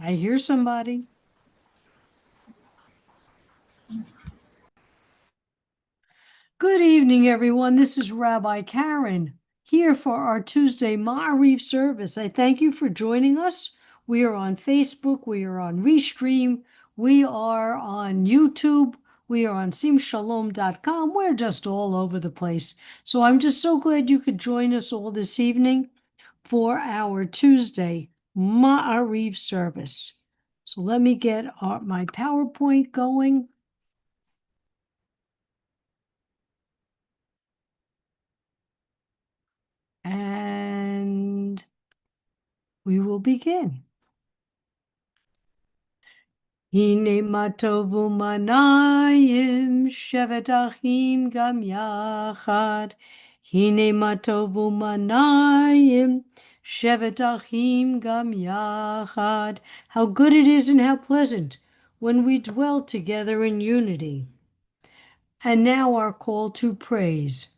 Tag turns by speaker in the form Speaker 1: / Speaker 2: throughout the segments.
Speaker 1: I hear somebody. Good evening, everyone. This is Rabbi Karen here for our Tuesday Ma'ariv service. I thank you for joining us. We are on Facebook, we are on Restream, we are on YouTube, we are on simshalom.com. We're just all over the place. So I'm just so glad you could join us all this evening for our Tuesday Ma'ariv service. So let me get my PowerPoint going. And we will begin. Hine matovu manayim shevet achim gam yachad. Hine matovu manayim shevet achim gam yachad. How good it is and how pleasant when we dwell together in unity. And now our call to praise.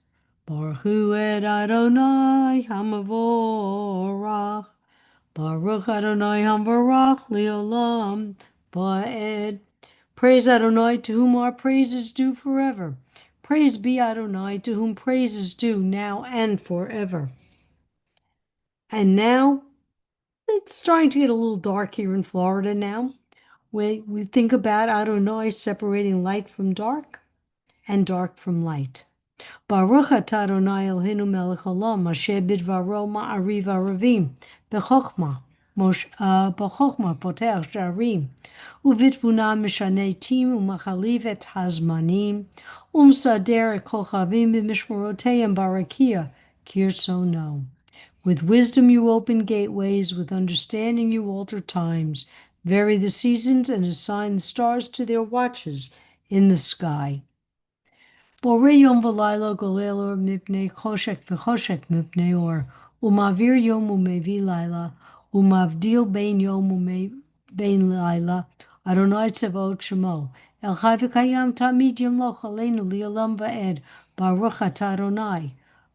Speaker 1: Baruch hu et Adonai hamavorach. Baruch Adonai Hambarach Leolam Va'ed. Praise Adonai, to whom our praise is due forever. Praise be Adonai, to whom praise is due now and forever. And now, it's starting to get a little dark here in Florida now. We think about Adonai separating light from dark and dark from light. Baruch atah Adonai Eloheinu melech haolam, asher bidvaro ma'ariv aravim, bechokma potech sharim, uvitvuna mishaneh tim, umachaliv et hazmanim, umsader et kochavim b'mishmoroteihem barakia, kirtzono. With wisdom you open gateways, with understanding you alter times, vary the seasons and assign the stars to their watches in the sky. Borei yom v'layla golel or mipnei choshek v'choshek mipnei or, umavir yom umevi layla, umavdil bein yom bein layla, Adonai tzevot shemo, el chai v'kayam tamid yamloch aleinu li'olam va'ed, baruch atah Adonai,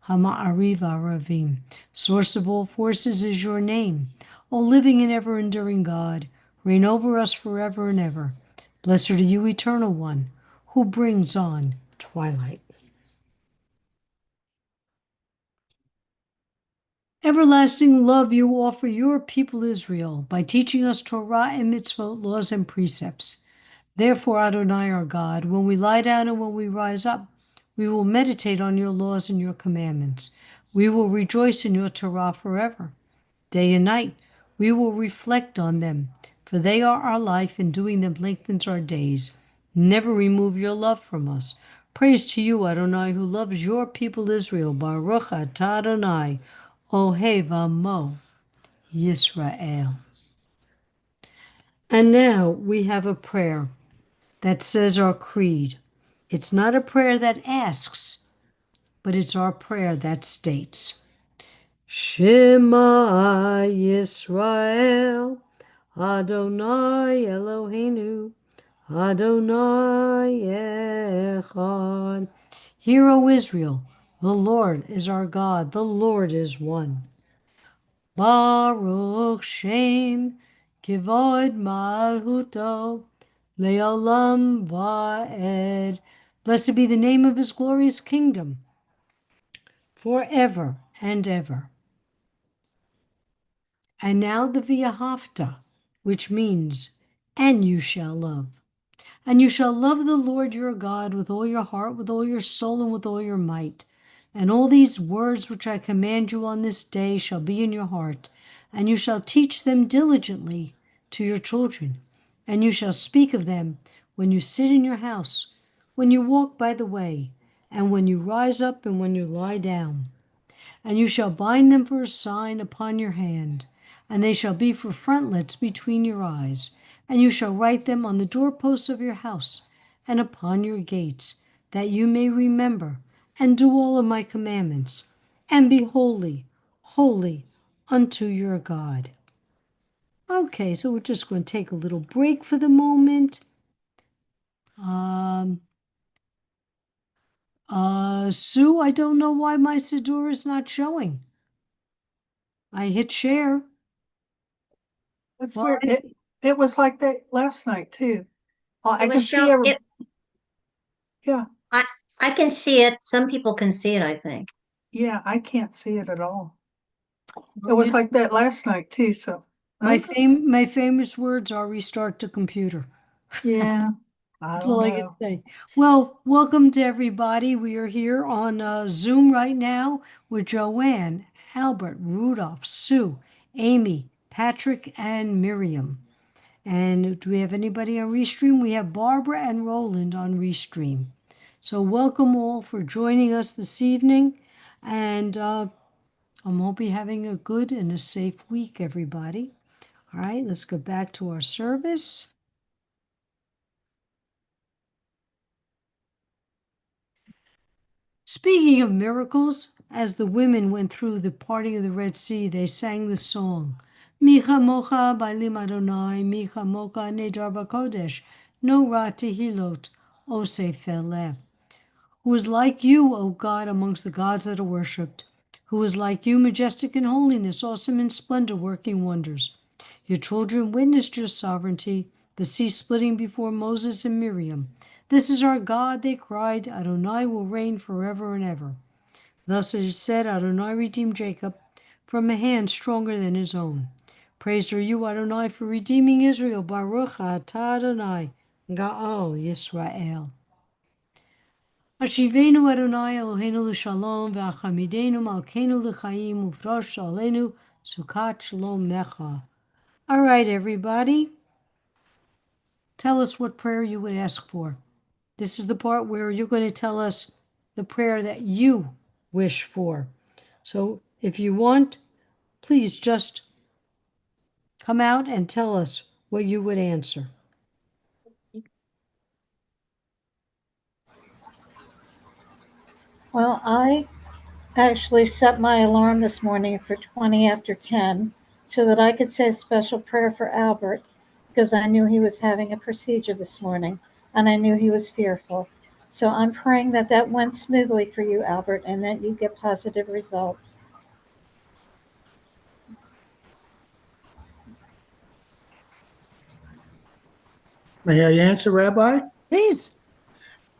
Speaker 1: hama'ariv aravim. Source of all forces is your name, O living and ever-enduring God, reign over us forever and ever. Blessed are you, Eternal One, who brings on twilight. Everlasting love you offer your people Israel by teaching us Torah and mitzvot, laws and precepts. Therefore, Adonai our God, when we lie down and when we rise up, we will meditate on your laws and your commandments. We will rejoice in your Torah forever. Day and night, we will reflect on them, for they are our life, and doing them lengthens our days. Never remove your love from us. Praise to you, Adonai, who loves your people Israel. Baruch atah Adonai, Ohev Amo Yisrael. And now we have a prayer that says our creed. It's not a prayer that asks, but it's our prayer that states, Shema Yisrael, Adonai Eloheinu, Adonai Echad. Hear, O Israel, the Lord is our God, the Lord is one. Baruch Shem Kivod Malhuto Leolam Va'ed. Blessed be the name of his glorious kingdom, forever and ever. And now the V'ahavta, which means, and you shall love. And you shall love the Lord your God with all your heart, with all your soul, and with all your might. And all these words which I command you on this day shall be in your heart, and you shall teach them diligently to your children. And you shall speak of them when you sit in your house, when you walk by the way, and when you rise up and when you lie down. And you shall bind them for a sign upon your hand, and they shall be for frontlets between your eyes. And you shall write them on the doorposts of your house and upon your gates, that you may remember and do all of my commandments, and be holy, holy unto your God. Okay, so we're just going to take a little break for the moment. Sue, I don't know why my Siddur is not showing. I hit share.
Speaker 2: That's
Speaker 1: Well,
Speaker 2: where It was like that last night too. I
Speaker 3: It
Speaker 2: can
Speaker 3: was
Speaker 2: see
Speaker 3: show
Speaker 2: every,
Speaker 3: it.
Speaker 2: yeah,
Speaker 3: I I can see it. Some people can see it, I think.
Speaker 2: yeah, I can't see it at all. It
Speaker 1: Well,
Speaker 2: was like that last night too, so, okay.
Speaker 1: my famous words are restart the computer.
Speaker 2: Yeah, I
Speaker 1: That's
Speaker 2: don't
Speaker 1: all I can
Speaker 2: know.
Speaker 1: say. Well, welcome to everybody. We are here on Zoom right now with Joanne, Albert, Rudolph, Sue, Amy, Patrick, and Miriam. And do we have anybody on Restream? We have Barbara and Roland on Restream. So welcome all for joining us this evening. And I hope you're having a good and a safe week, everybody. All right, let's go back to our service. Speaking of miracles, as the women went through the parting of the Red Sea, they sang the song, Micha mocha ba'lim Adonai, Micha mocha nedar b'kodesh, no ra tehilot, oseh feleh. Who is like you, O God, amongst the gods that are worshipped? Who is like you, majestic in holiness, awesome in splendor, working wonders? Your children witnessed your sovereignty, the sea splitting before Moses and Miriam. This is our God, they cried. Adonai will reign forever and ever. Thus it is said, Adonai redeemed Jacob from a hand stronger than his own. Praised are you, Adonai, for redeeming Israel. Baruch atah Adonai, Gaal Yisrael. Ashivenu Adonai Eloheinu l'shalom v'achamidenu malkeinu l'chaim uvrosh alenu sukat shalom mecha. All right, everybody. Tell us what prayer you would ask for. This is the part where you're going to tell us the prayer that you wish for. So if you want, please just come out and tell us what you would answer.
Speaker 4: Well, I actually set my alarm this morning for 20 after 10 so that I could say a special prayer for Albert because I knew he was having a procedure this morning and I knew he was fearful. So I'm praying that that went smoothly for you, Albert, and that you get positive results.
Speaker 5: May I answer, Rabbi?
Speaker 1: Please.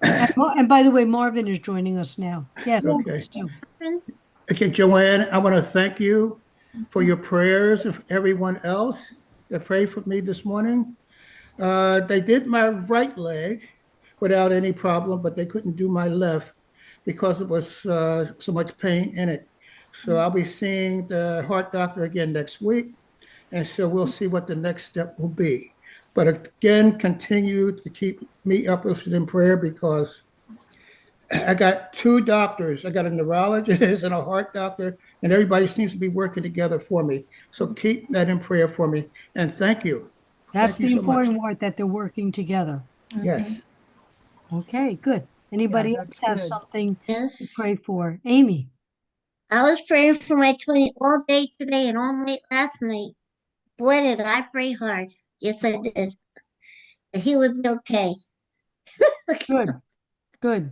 Speaker 1: And by the way, Marvin is joining us now. Yes,
Speaker 5: Okay.
Speaker 1: please do.
Speaker 5: Okay, Joanne, I want to thank you for your prayers and for everyone else that prayed for me this morning. They did my right leg without any problem, but they couldn't do my left because it was so much pain in it. So I'll be seeing the heart doctor again next week. And so we'll see what the next step will be. But again, continue to keep me uplifted in prayer because I got two doctors. I got a neurologist and a heart doctor, and everybody seems to be working together for me. So keep that in prayer for me. And thank you.
Speaker 1: That's
Speaker 5: Thank you
Speaker 1: the
Speaker 5: so much.
Speaker 1: important part that they're working together.
Speaker 4: Mhm.
Speaker 5: Yes.
Speaker 1: Okay, good.
Speaker 2: Yeah,
Speaker 1: Anybody else
Speaker 2: that's
Speaker 1: have
Speaker 2: good.
Speaker 1: something to
Speaker 3: Yes.
Speaker 1: pray for? Amy,
Speaker 3: I was praying for my 20 all day today and all night last night. Boy, did I pray hard. Yes, I did. That he would be okay.
Speaker 1: good, good.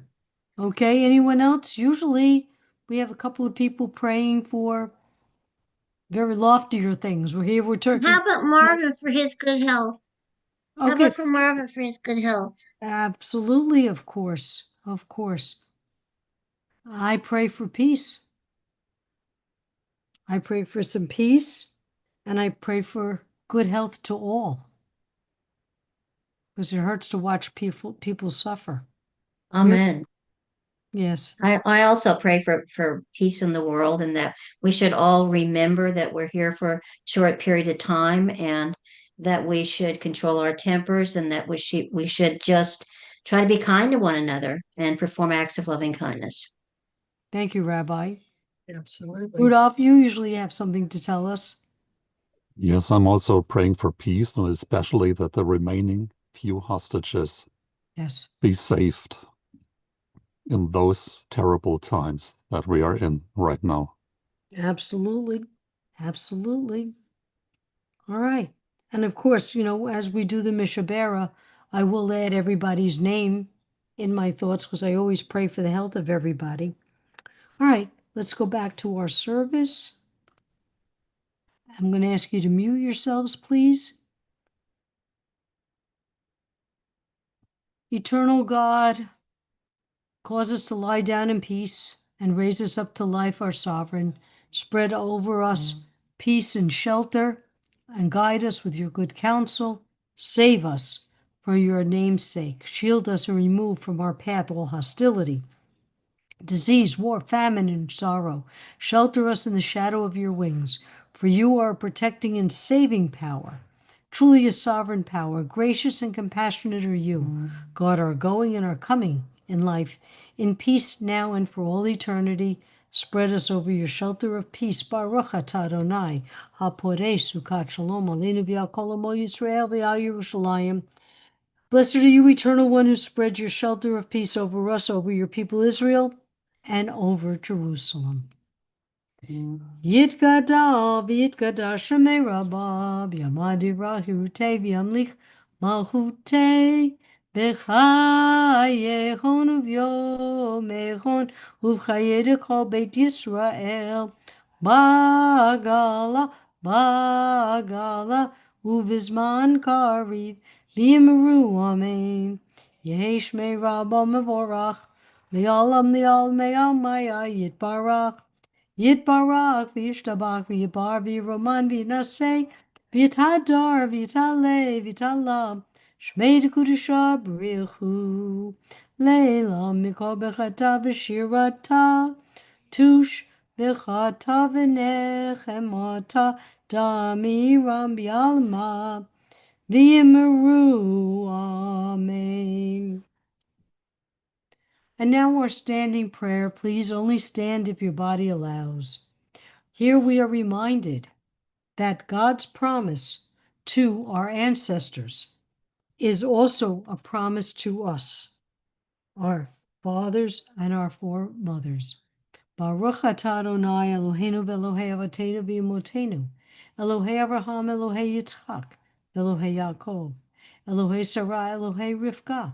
Speaker 1: Okay, anyone else? Usually we have a couple of people praying for very loftier things. We're here, we're turkey.
Speaker 3: How about Marvin for his good health? How
Speaker 1: Okay,
Speaker 3: about for Marvin for his good health?
Speaker 1: absolutely, of course, of course. I pray for peace. I pray for some peace, and I pray for good health to all, because it hurts to watch people suffer. Miriam,
Speaker 3: Amen.
Speaker 1: yes,
Speaker 3: I also pray for peace in the world and that we should all remember that we're here for a short period of time and that we should control our tempers and that we should just try to be kind to one another and perform acts of loving kindness.
Speaker 1: thank you, Rabbi.
Speaker 2: Absolutely.
Speaker 1: Rudolph, you usually have something to tell us.
Speaker 6: Yes, I'm also praying for peace and especially that the remaining few hostages
Speaker 1: Yes,
Speaker 6: be saved in those terrible times that we are in right now.
Speaker 1: absolutely, absolutely. All right. And of course, as we do the Mishabera, I will add everybody's name in my thoughts because I always pray for the health of everybody. All right, let's go back to our service. I'm going to ask you to mute yourselves, please. Eternal God, cause us to lie down in peace and raise us up to life, our sovereign. Spread over us peace and shelter, and guide us with your good counsel. Save us for your name's sake. Shield us and remove from our path all hostility, disease, war, famine, and sorrow. Shelter us in the shadow of your wings, for you are a protecting and saving power. Truly a sovereign power, gracious and compassionate are you. God, our going and our coming in life, in peace now and for all eternity. Spread us over your shelter of peace. Baruch atah Adonai, haporei sukat shalom aleinu v'al kol amo Yisrael v'al Yerushalayim. Blessed are you, Eternal One, who spread your shelter of peace over us, over your people Israel, and over Jerusalem. Yitgadal v'yitgadash Shemei Rabba v'yamadi rahute v'yamlich malchute b'chayechon uv'yomechon uv'chayedechol Beit Yisrael bagala bagala uvizman kariv v'yimeru amen. Yehi Shmei Rabba mevorach li'olam maya yitbarach Yitbarach v'yishtabach v'yibar v'yiroman v'yinaseh v'yitadar v'yitale v'yitalam Shmei d'kudusha b'richu Leila mikol b'chata v'shirata Tush b'chata v'nechemata Damiram b'yalma v'yimeru amen. And now our standing prayer. Please only stand if your body allows. Here we are reminded that God's promise to our ancestors is also a promise to us, our fathers and our foremothers. Baruch atah Adonai Eloheinu v'Elohei Avotenu v'Imotenu, Elohei Avraham, Elohei Yitzchak, Elohei Yaakov, Elohei Sarah, Elohei Rivka,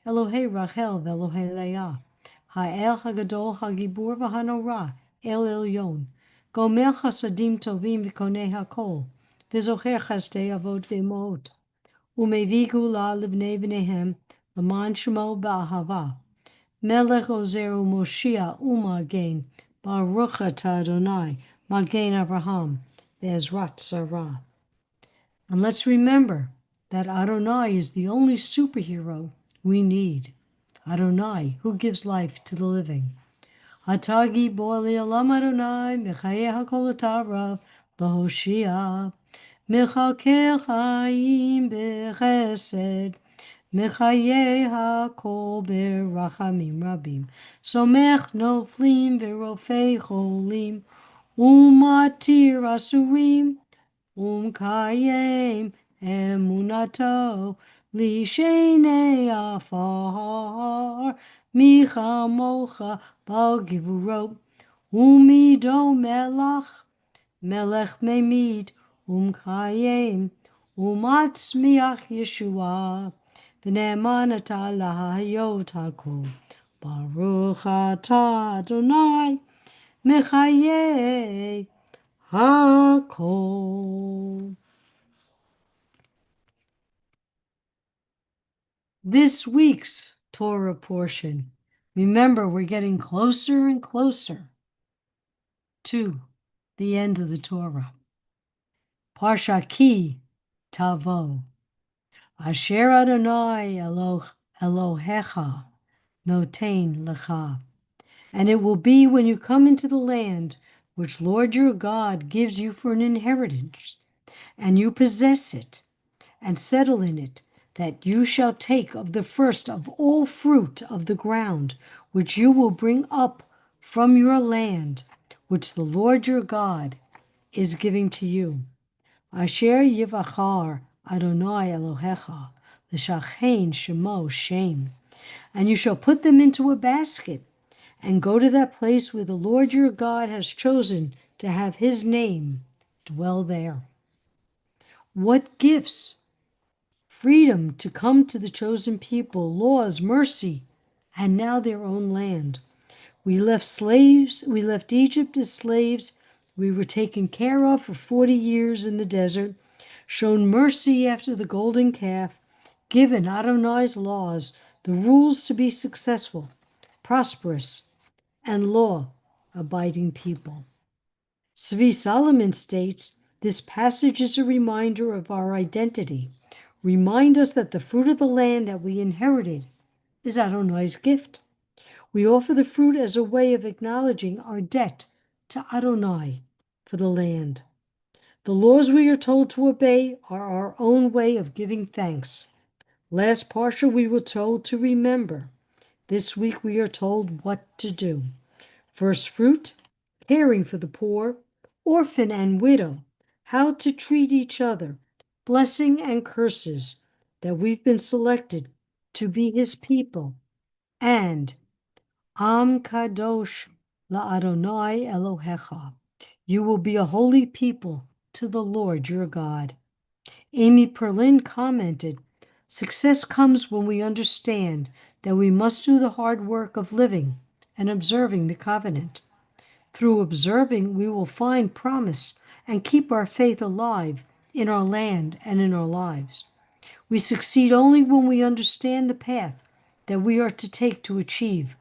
Speaker 1: Elohei Rachel v'Elohei Leah, Ha'el Hagadol Hagibur v'Hanorah, El Elyon, Gomer Chasadim Tovim v'Konei HaKol, v'Zocher Chasdei Avot v'Imot, U'Mevi Gula Livnei V'nehem, L'man Shemo Ba'ahava, Melech Ozer U'Moshia U'Magen, Baruch atah Adonai, Magen Avraham, Be'ezrat Sarah. And let's remember that Adonai is the only superhero we need. Adonai, who gives life to the living. Atagi Boli Alam Adonai, Mechaye HaKol Atarav, Lahoshia, Mechalkel Chaim Bechesed, Mechaye HaKol Berachamim Rabim, Somech Noflim Verofei Cholim, Umatir Asurim, Kayem Emunato, Lishene Afar, Micha Mocha Bal Givurot, Umido Melach, Melech Memid, Kayem, Umatzmiach Yeshua, V'ne'emanata lahayot hakol, Baruch atah Adonai, Mechaye HaKol. This week's Torah portion. Remember, we're getting closer and closer to the end of the Torah. Parsha Ki Tavo. Asher Adonai Elohecha Noten Lecha. And it will be when you come into the land which Lord your God gives you for an inheritance, and you possess it, and settle in it, that you shall take of the first of all fruit of the ground, which you will bring up from your land, which the Lord your God is giving to you. Asher yivachar Adonai Elohecha, l'shachein shemo shem. And you shall put them into a basket, and go to that place where the Lord your God has chosen to have his name dwell there. What gifts! Freedom to come to the chosen people, laws, mercy, and now their own land. We left Egypt as slaves. We were taken care of for 40 years in the desert, shown mercy after the golden calf, given Adonai's laws the rules to be successful, prosperous, and law-abiding people. Svi Solomon states, this passage is a reminder of our identity. Remind us that the fruit of the land that we inherited is Adonai's gift. We offer the fruit as a way of acknowledging our debt to Adonai for the land. The laws we are told to obey are our own way of giving thanks. Last parsha we were told to remember. This week we are told what to do. First fruit, caring for the poor, orphan and widow, how to treat each other, blessing and curses, that we've been selected to be his people, and Am Kadosh LaAdonai Elohecha. You will be a holy people to the Lord your God. Amy Perlin commented, success comes when we understand that we must do the hard work of living and observing the covenant. Through observing, we will find promise and keep our faith alive in our land and in our lives. We succeed only when we understand the path that we are to take to achieve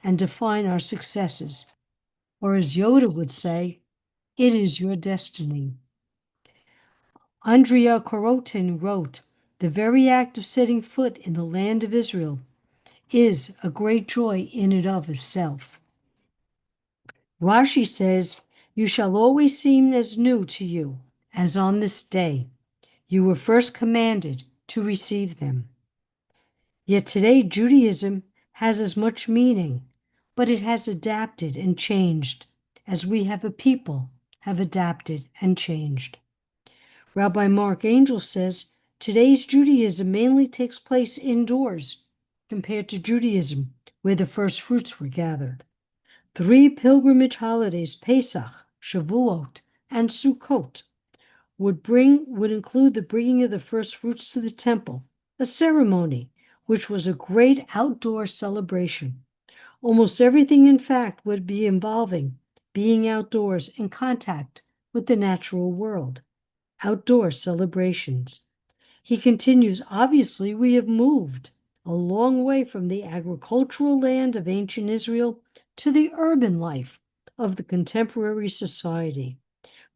Speaker 1: and define our successes. Or as Yoda would say, it is your destiny. Andrea Korotin wrote, the very act of setting foot in the land of Israel is a great joy in and of itself. Rashi says, you shall always seem as new to you as on this day. You were first commanded to receive them. Yet today Judaism has as much meaning, but it has adapted and changed as we have a people have adapted and changed. Rabbi Mark Angel says, today's Judaism mainly takes place indoors compared to Judaism where the first fruits were gathered. 3 pilgrimage holidays, Pesach, Shavuot, and Sukkot, would include the bringing of the first fruits to the temple, a ceremony which was a great outdoor celebration. Almost everything, in fact, would be involving being outdoors in contact with the natural world, outdoor celebrations. He continues, obviously, we have moved a long way from the agricultural land of ancient Israel to the urban life of the contemporary society.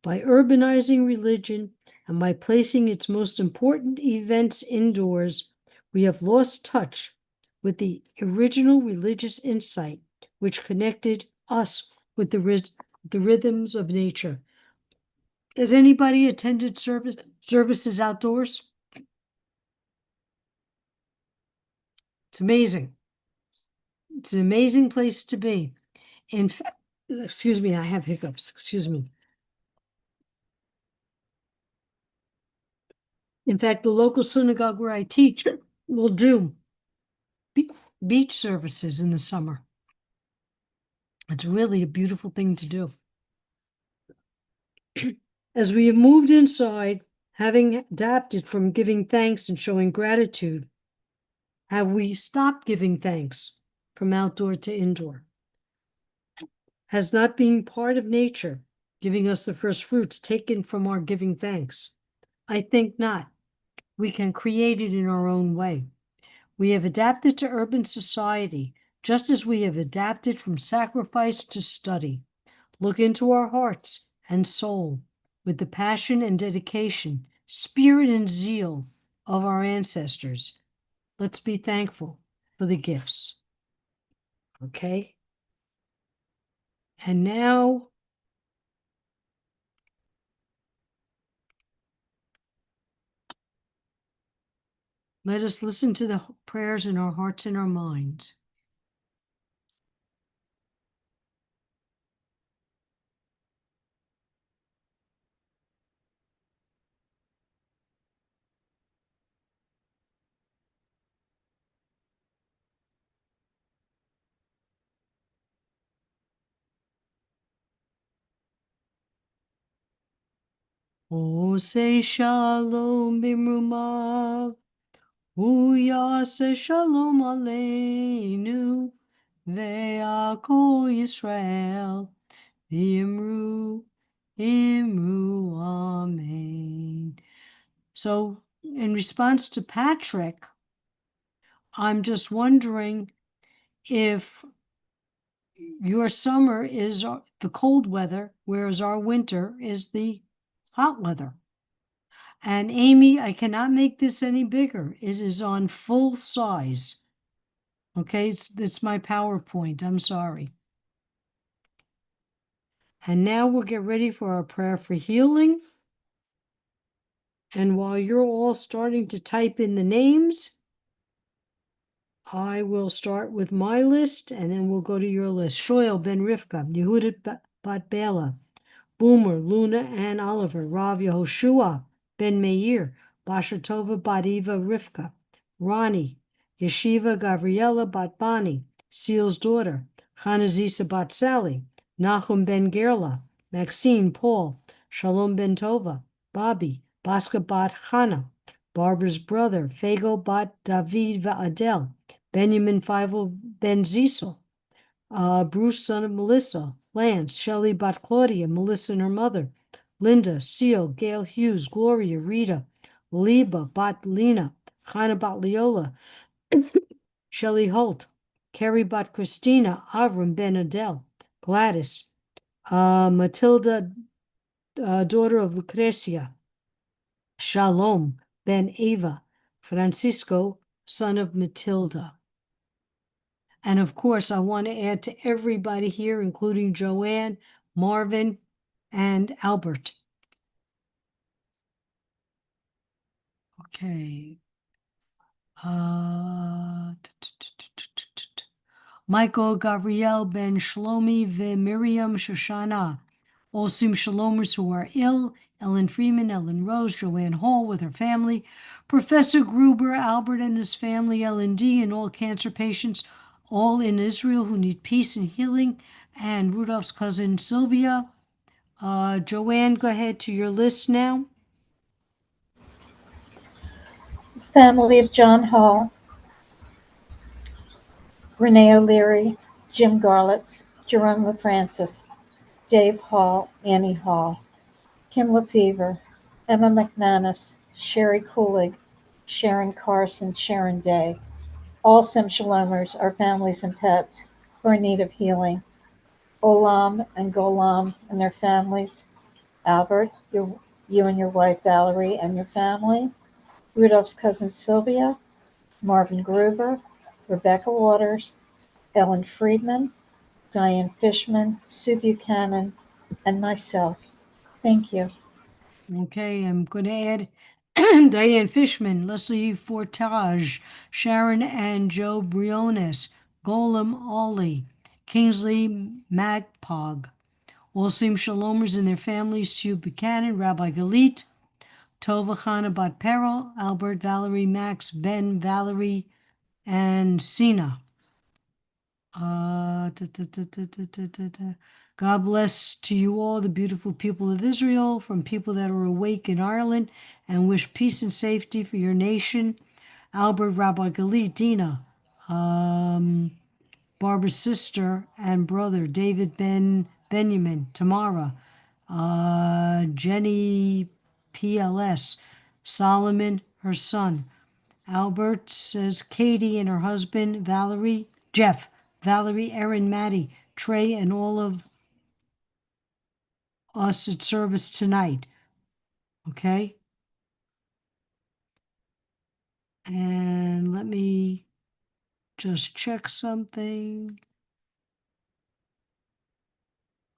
Speaker 1: By urbanizing religion and by placing its most important events indoors, we have lost touch with the original religious insight which connected us with the rhythms of nature. Has anybody attended services outdoors? It's amazing. It's an amazing place to be. In fact, excuse me, I have hiccups. Excuse me. In fact, the local synagogue where I teach will do beach services in the summer. It's really a beautiful thing to do. As we have moved inside, having adapted from giving thanks and showing gratitude, have we stopped giving thanks from outdoor to indoor? Has not being part of nature giving us the first fruits taken from our giving thanks? I think not. We can create it in our own way. We have adapted to urban society, just as we have adapted from sacrifice to study. Look into our hearts and soul with the passion and dedication, spirit and zeal of our ancestors. Let's be thankful for the gifts. Okay? And now, let us listen to the prayers in our hearts and our minds. Ose shalom bimrumav, uyase shalom aleinu, ve'ako Yisrael, v'imru, imru, amen. So, in response to Patrick, I'm just wondering if your summer is the cold weather, whereas our winter is the hot weather. And Amy, I cannot make this any bigger. It is on full size. Okay, it's my PowerPoint. I'm sorry. And now we'll get ready for our prayer for healing. And while you're all starting to type in the names, I will start with my list and then we'll go to your list. Shoel ben Rivka, Yehuda bat Bela, Boomer, Luna and Oliver, Rav Yehoshua ben Meir, Basha Tova bat Eva Rivka, Ronnie, Yeshiva Gavriela bat Bani, Seal's daughter, Chanazisa bat Sally, Nachum ben Gerla, Maxine, Paul, Shalom ben Tova, Bobby, Baska bat Chana, Barbara's brother, Fago bat David Adel, Benjamin Feivel ben Zisel, Bruce, son of Melissa, Lance, Shelley bat Claudia, Melissa and her mother, Linda, Seal, Gail Hughes, Gloria, Rita, Liba bat Lena, Chana bat Leola, Shelley Holt, Carrie bat Christina, Avram ben Adel, Gladys, Matilda, daughter of Lucrecia, Shalom ben Ava, Francisco, son of Matilda. And of course, I want to add to everybody here, including Joanne, Marvin, and Albert. Okay. Michael, Gabrielle, Ben Shlomi, Miriam, Shoshana. Osim Shalomers who are ill, Ellen Freeman, Ellen Rose, Joanne Hall with her family, Professor Gruber, Albert and his family, Ellen D, and all cancer patients, all in Israel who need peace and healing, and Rudolph's cousin Sylvia. Joanne, go ahead to your list now.
Speaker 4: Family of John Hall, Renee O'Leary, Jim Garlitz, Jerome LaFrancis, Dave Hall, Annie Hall, Kim Lefevre, Emma McManus, Sherry Coolig, Sharon Carson, Sharon Day. All Sim Shalomers are families and pets who are in need of healing. Olam and Golam and their families. Albert, you and your wife Valerie and your family. Rudolph's cousin Sylvia. Marvin Gruber, Rebecca Waters, Ellen Friedman, Diane Fishman, Sue Buchanan, and myself. Thank you.
Speaker 1: Okay, I'm going to add Diane Fishman, Leslie Fortage, Sharon and Joe Briones, Golem Ollie, Kingsley Magpog, Osim Shalomers and their families, Sue Buchanan, Rabbi Galit, Tova Chana Bat Peril, Albert, Valerie, Max, Ben, Valerie, and Sina. God bless to you all, the beautiful people of Israel, from people that are awake in Ireland, and wish peace and safety for your nation. Albert, Rabbi Galit, Dina, Barbara's sister and brother, David Benjamin, Tamara, Jenny PLS, Solomon, her son. Albert says Katie and her husband, Valerie, Jeff, Valerie, Erin, Maddie, Trey, and all of us at service tonight. Okay? And let me just check something.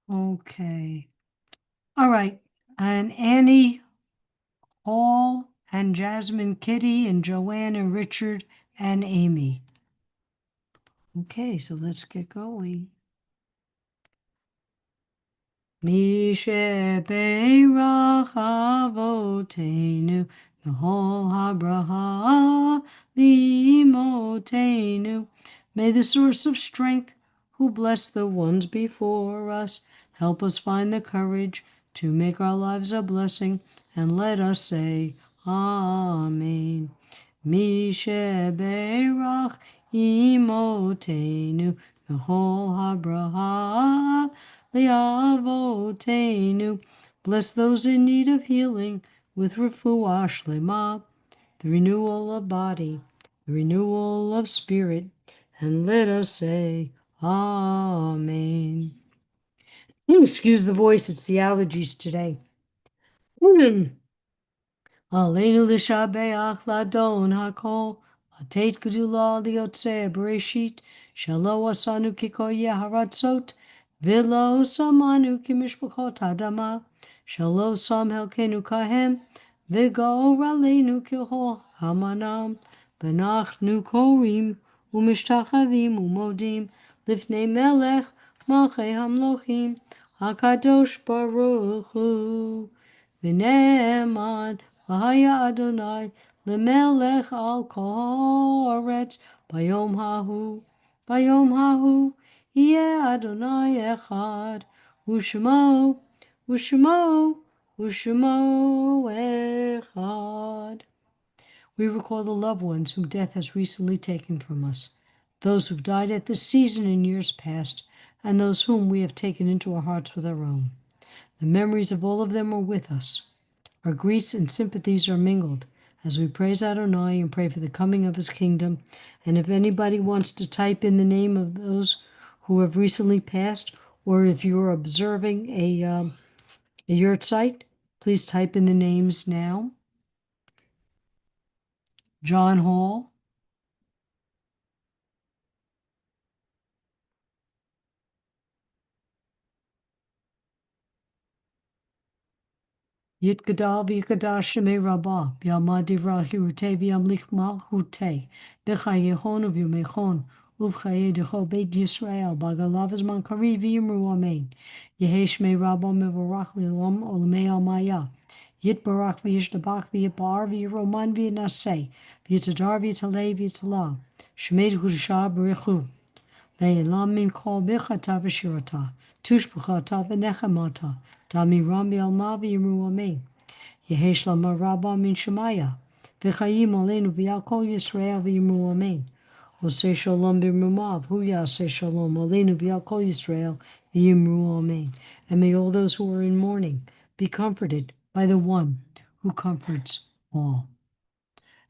Speaker 1: Okay. All right. And Annie Hall and Jasmine, Kitty, and Joanne and Richard and Amy. Okay, so let's get going. Mishe Beirach Avotenu Behol Habraha Limotenu. May the source of strength, who blessed the ones before us, help us find the courage to make our lives a blessing, and let us say, Amen. Mishe Beirach Imotenu Behol Habraha Liavotenu. Bless those in need of healing with refuah shlema, the renewal of body, the renewal of spirit, and let us say, Amen. Excuse the voice, it's the allergies today. Aleinu l'shabeach ladon hakol, atet gedula liotze bereshit, shelo asanu kikoye haratzot, velo samanu kimishpachot adama, shelo sam helkenu kahem, v'gor aleinu kihol hamanam, v'nachnu korim, umishtachavim umodim, lifnei melech, malchei hamlochim, hakadosh baruch hu. V'ne'eman v'haya Adonai lemelech al kol haaretz bayom hahu yeh Adonai echad u'shmo echad. We recall the loved ones whom death has recently taken from us, those who've died at this season in years past, and those whom we have taken into our hearts with our own. The memories of all of them are with us. Our griefs and sympathies are mingled as we praise Adonai and pray for the coming of his kingdom. And if anybody wants to type in the name of those who have recently passed, or if you're observing a yurt site, please type in the names now. John Hall, Yit Gadal V'Yikadash Shemei Rabbah, B'Yalma Divrah Hirutei V'Yamlich Malchutei, B'Chai Yechon V'Yomechon, Uv'Chayei Decho Beit Yisrael, B'Galav Zman Kari V'Yimru Amen. Yehei Shmei Rabbah Mevorach L'Olam Olamei Almaya. Yit Barach V'Yishtabach V'Yipar V'Yiroman V'Yinaseh, V'Yitadar V'Yitalei V'Yitala. Shmei D'Chudashah B'Richu. Le'elam Min Kol B'Chata V'Shirata, Tushb'Chata V'Nechemata, Damiram B'Yalma V'Yimru Amen. Yehesh Lama Rabba Min Shemaya, V'Chayim Aleinu V'Yakol Yisrael V'Yimru Amen. Oseh Shalom B'Rumav, Hu Yaseh Shalom Aleinu V'Yakol Yisrael V'Yimru Amen. And may all those who are in mourning be comforted by the one who comforts all.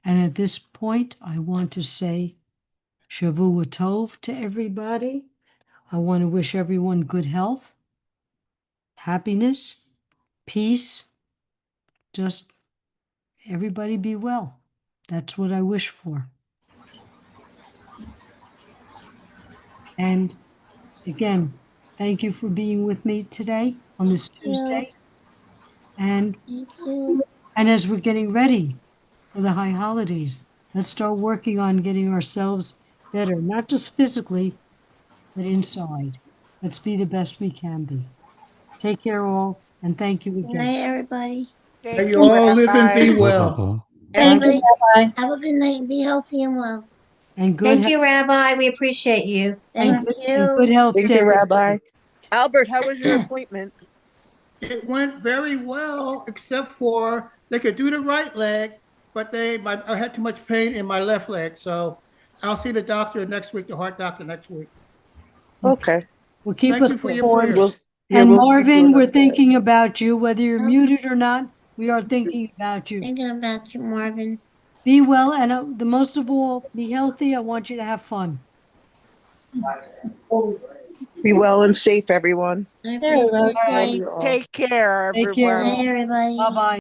Speaker 1: And at this point, I want to say Shavua Tov to everybody. I want to wish everyone good health, happiness, peace. Just everybody be well. That's what I wish for. And again, thank you for being with me today on this Tuesday. And
Speaker 3: Thank you.
Speaker 1: And as we're getting ready for the high holidays, let's start working on getting ourselves better, not just physically, but inside. Let's be the best we can be. Take care all, and thank you
Speaker 3: Good
Speaker 1: again.
Speaker 3: night, everybody.
Speaker 5: May you all live and be
Speaker 6: Good night,
Speaker 5: well.
Speaker 6: Rabbi.
Speaker 3: Everybody,
Speaker 4: Bye.
Speaker 3: have a good night and be healthy and well.
Speaker 1: And good
Speaker 3: Thank you, Rabbi. We appreciate you.
Speaker 1: and
Speaker 3: Thank
Speaker 1: good
Speaker 3: you.
Speaker 1: health
Speaker 7: Thank
Speaker 1: to
Speaker 7: you,
Speaker 1: everybody.
Speaker 7: Rabbi. Albert, how was your appointment?
Speaker 5: It went very well, except for they could do the right leg, but I had too much pain in my left leg. So I'll see the doctor next week, the heart doctor next week.
Speaker 7: Okay.
Speaker 1: Well, keep
Speaker 5: Thank
Speaker 1: us
Speaker 5: you for your
Speaker 1: informed.
Speaker 5: prayers.
Speaker 1: And
Speaker 7: we'll keep
Speaker 1: Marvin,
Speaker 7: you
Speaker 1: we're
Speaker 7: updated.
Speaker 1: thinking about you, whether you're muted or not. We are thinking about you.
Speaker 3: Thinking about you, Marvin.
Speaker 1: Be well, and the most of all, be healthy. I want you to have fun.
Speaker 7: Be well and safe, everyone.
Speaker 3: I
Speaker 4: There we go.
Speaker 3: appreciate
Speaker 7: Love
Speaker 3: it.
Speaker 7: you all.
Speaker 2: Take care,
Speaker 1: Take care.
Speaker 2: everyone.
Speaker 3: Bye, everybody.
Speaker 1: Bye-bye.